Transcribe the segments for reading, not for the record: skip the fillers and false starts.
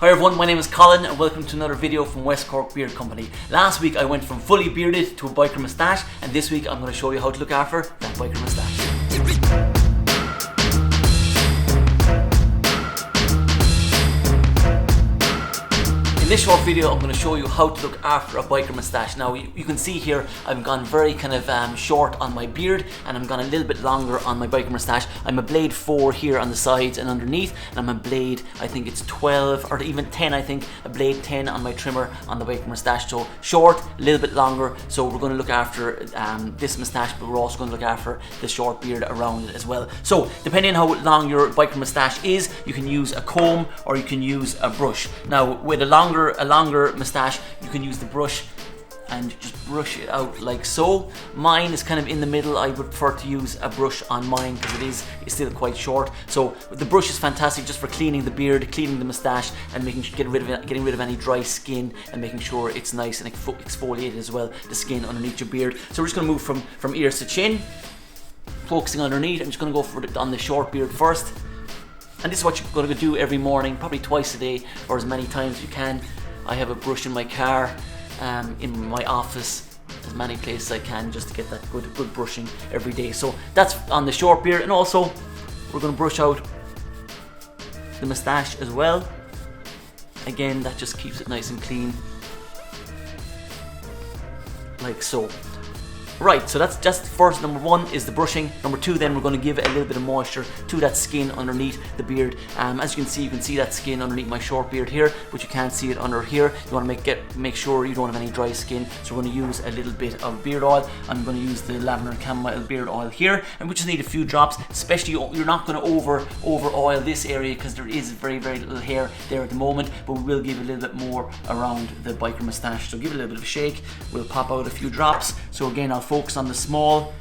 Hi everyone, my name is Colin and welcome to another video from West Cork Beard Company. Last week I went from fully bearded to a biker moustache, and this week I'm going to show you how to look after that biker moustache. In this short video I'm going to show you how to look after a biker moustache. Now you can see here I've gone very kind of short on my beard, and I'm gone a little bit longer on my biker moustache. I'm a blade 4 here on the sides and underneath, and I'm a blade, I think it's 12 or even 10, I think, a blade 10 on my trimmer on the biker moustache. So short, a little bit longer. So we're going to look after this moustache, but we're also going to look after the short beard around it as well. So depending on how long your biker moustache is, you can use a comb or you can use a brush. Now with a longer moustache, you can use the brush and just brush it out like so. Mine is kind of in the middle. I would prefer to use a brush on mine because it's still quite short. So the brush is fantastic just for cleaning the beard, cleaning the moustache, and getting rid of any dry skin and making sure it's nice and exfoliated as well, the skin underneath your beard. So we're just going to move from ears to chin, focusing underneath. I'm just going to go for on the short beard first. And this is what you're going to do every morning, probably twice a day or as many times as you can. I have a brush in my car, in my office, as many places I can, just to get that good brushing every day. So that's on the short beard, and also we're going to brush out the moustache as well. Again, that just keeps it nice and clean, like so. Right, so that's just first. Number 1 is the brushing. Number 2, then we're going to give a little bit of moisture to that skin underneath the beard. As you can see that skin underneath my short beard here, but you can't see it under here. You want to make sure you don't have any dry skin. So we're going to use a little bit of beard oil. I'm going to use the lavender and chamomile beard oil here, and we just need a few drops. Especially, you're not going to over oil this area because there is very little hair there at the moment, but we will give a little bit more around the biker moustache. So give it a little bit of a shake. We'll pop out a few drops. So again, I'll focus on the small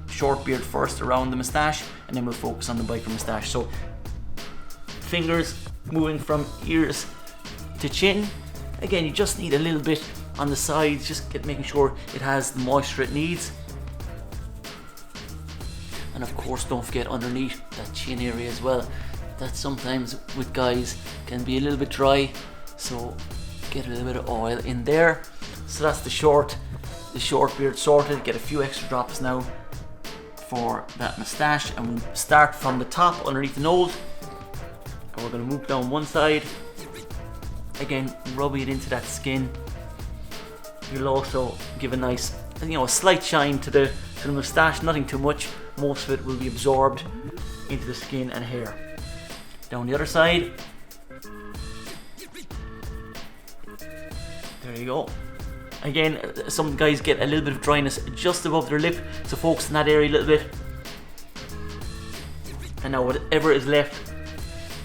short beard first around the moustache, and then we'll focus on the biker moustache. So fingers moving from ears to chin. Again, you just need a little bit on the sides, just making sure it has the moisture it needs. And of course, don't forget underneath that chin area as well. That sometimes with guys can be a little bit dry, so get a little bit of oil in there. So that's the short beard sorted. Get a few extra drops now for that moustache, and we'll start from the top underneath the nose, and we're going to move down one side. Again, rubbing it into that skin. You'll also give a nice, a slight shine to the moustache, nothing too much. Most of it will be absorbed into the skin and hair. Down the other side. There you go. Again, some guys get a little bit of dryness just above their lip, so focus on that area a little bit. And now whatever is left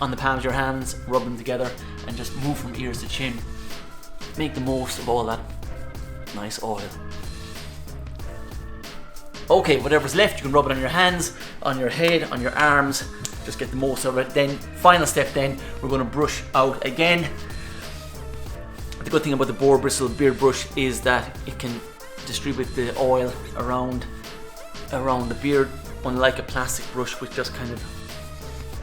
on the palms of your hands, rub them together and just move from ears to chin. Make the most of all that nice oil. Okay, whatever's left, you can rub it on your hands, on your head, on your arms. Just get the most of it. Then, final step then, we're going to brush out again. The good thing about the boar bristle beard brush is that it can distribute the oil around the beard, unlike a plastic brush which just kind of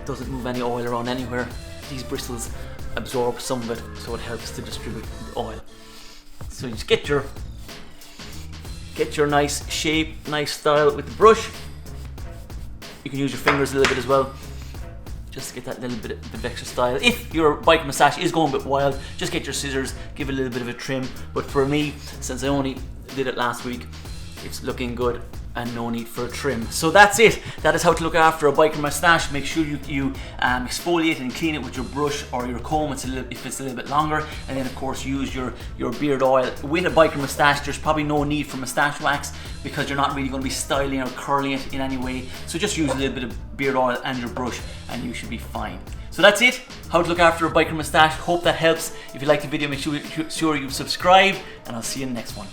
doesn't move any oil around anywhere. These bristles absorb some of it, so it helps to distribute the oil. So you just get your nice shape, nice style with the brush. You can use your fingers a little bit as well, just to get that little bit of extra style. If your biker moustache is going a bit wild, just get your scissors, give it a little bit of a trim. But for me, since I only did it last week, it's looking good and no need for a trim. So that's it. That is how to look after a biker moustache. Make sure you exfoliate and clean it with your brush or your comb if it's a little bit longer, and then of course use your beard oil. With a biker moustache, there's probably no need for moustache wax because you're not really going to be styling or curling it in any way. So just use a little bit of beard oil and your brush and you should be fine. So that's it, how to look after a biker moustache. Hope that helps. If you like the video, make sure you subscribe, and I'll see you in the next one.